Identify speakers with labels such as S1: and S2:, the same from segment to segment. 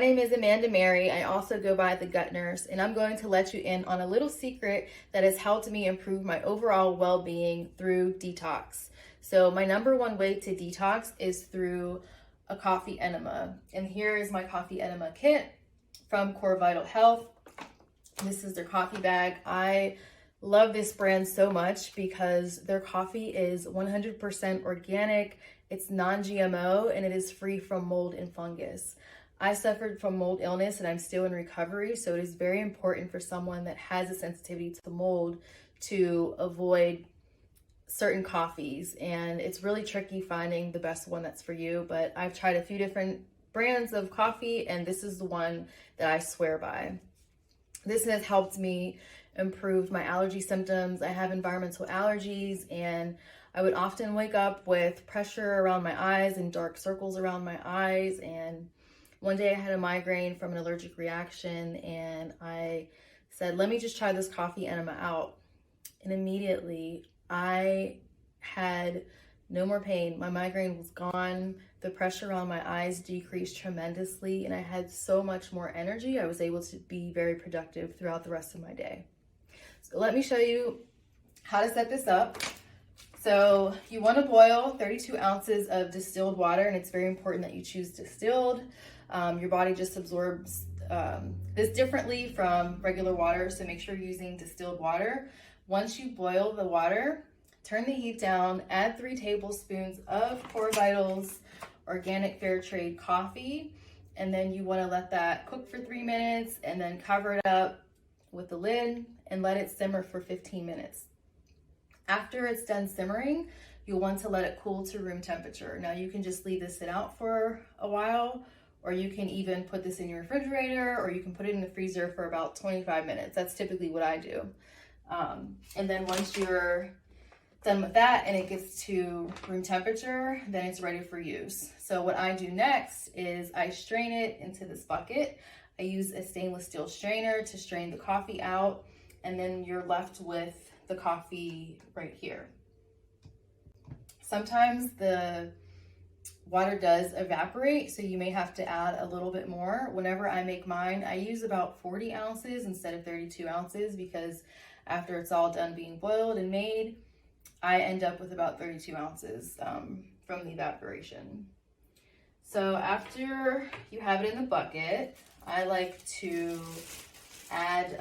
S1: name is Meri. I also go by the Gut Nurse, and I'm going to let you in on a little secret that has helped me improve my overall well-being through detox. So my number one way to detox is through a coffee enema. And here is my coffee enema kit from Cor-Vital Health. This is their coffee bag. I love this brand so much because their coffee is 100% organic, it's non-GMO, and it is free from mold and fungus. I suffered from mold illness and I'm still in recovery, so it is very important for someone that has a sensitivity to mold to avoid certain coffees, and it's really tricky finding the best one that's for you, but I've tried a few different brands of coffee and this is the one that I swear by. This has helped me improve my allergy symptoms. I have environmental allergies and I would often wake up with pressure around my eyes and dark circles around my eyes, and one day I had a migraine from an allergic reaction and I said, let me just try this coffee enema out. And immediately I had no more pain. My migraine was gone. The pressure around my eyes decreased tremendously and I had so much more energy. I was able to be very productive throughout the rest of my day. So let me show you how to set this up. So you want to boil 32 ounces of distilled water, and it's very important that you choose distilled. Your body just absorbs this differently from regular water, so make sure you're using distilled water. Once you boil the water, turn the heat down, add 3 tablespoons of Cor-Vital's organic fair trade coffee, and then you want to let that cook for 3 minutes and then cover it up with the lid and let it simmer for 15 minutes. After it's done simmering, you'll want to let it cool to room temperature. Now you can just leave this sit out for a while, or you can even put this in your refrigerator, or you can put it in the freezer for about 25 minutes. That's typically what I do. And then once you're done with that and it gets to room temperature, then it's ready for use. So what I do next is I strain it into this bucket. I use a stainless steel strainer to strain the coffee out, and then you're left with the coffee right here. Sometimes the water does evaporate, so you may have to add a little bit more. Whenever I make mine, I use about 40 ounces instead of 32 ounces because after it's all done being boiled and made, I end up with about 32 ounces from the evaporation. So after you have it in the bucket, I like to add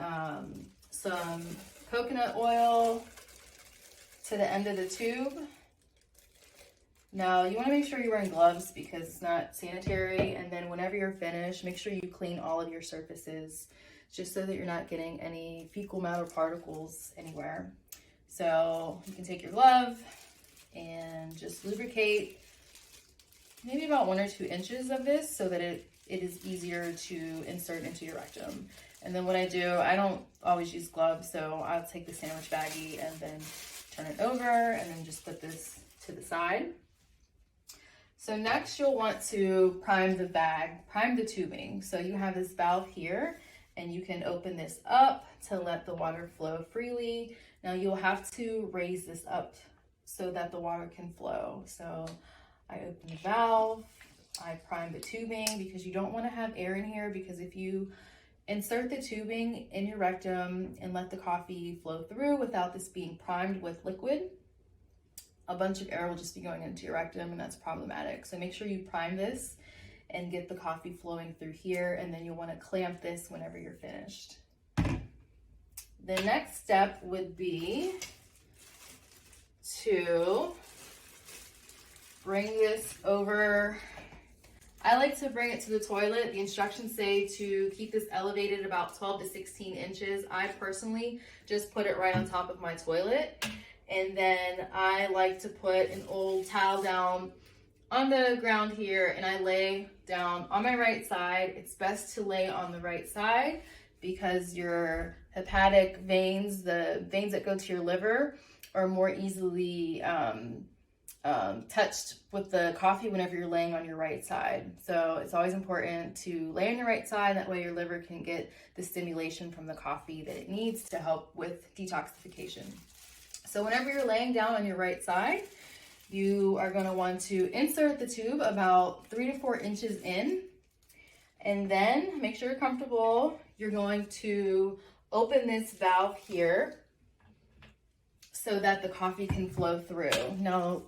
S1: some coconut oil to the end of the tube. Now you want to make sure you're wearing gloves because it's not sanitary, and then whenever you're finished, make sure you clean all of your surfaces just so that you're not getting any fecal matter particles anywhere. So you can take your glove and just lubricate maybe about 1 or 2 inches of this so that it is easier to insert into your rectum. And then what I do, I don't always use gloves, so I'll take the sandwich baggie and then turn it over and then just put this to the side. So next you'll want to prime the bag, prime the tubing. So you have this valve here and you can open this up to let the water flow freely. Now you'll have to raise this up so that the water can flow. So I open the valve, I prime the tubing because you don't want to have air in here, because if you insert the tubing in your rectum and let the coffee flow through without this being primed with liquid, a bunch of air will just be going into your rectum and that's problematic. So make sure you prime this and get the coffee flowing through here, and then you'll want to clamp this whenever you're finished. The next step would be to bring this over. I like to bring it to the toilet. The instructions say to keep this elevated about 12 to 16 inches. I personally just put it right on top of my toilet. And then I like to put an old towel down on the ground here and I lay down on my right side. It's best to lay on the right side because your hepatic veins, the veins that go to your liver, are more easily touched with the coffee whenever you're laying on your right side. So it's always important to lay on your right side. That way your liver can get the stimulation from the coffee that it needs to help with detoxification. So whenever you're laying down on your right side, you are going to want to insert the tube about 3 to 4 inches in. And then make sure you're comfortable. You're going to open this valve here so that the coffee can flow through. Now,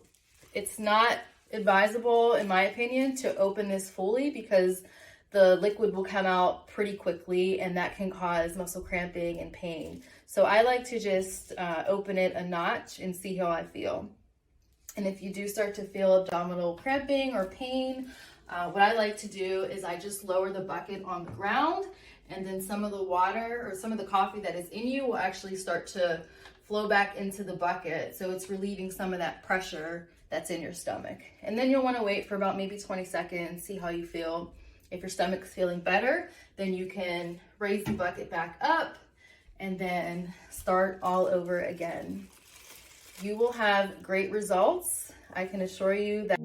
S1: it's not advisable, in my opinion, to open this fully because the liquid will come out pretty quickly and that can cause muscle cramping and pain. So I like to just open it a notch and see how I feel. And if you do start to feel abdominal cramping or pain, what I like to do is I just lower the bucket on the ground, and then some of the water or some of the coffee that is in you will actually start to flow back into the bucket. So it's relieving some of that pressure that's in your stomach. And then you'll want to wait for about maybe 20 seconds, see how you feel. If your stomach's feeling better, then you can raise the bucket back up and then start all over again. You will have great results. I can assure you that.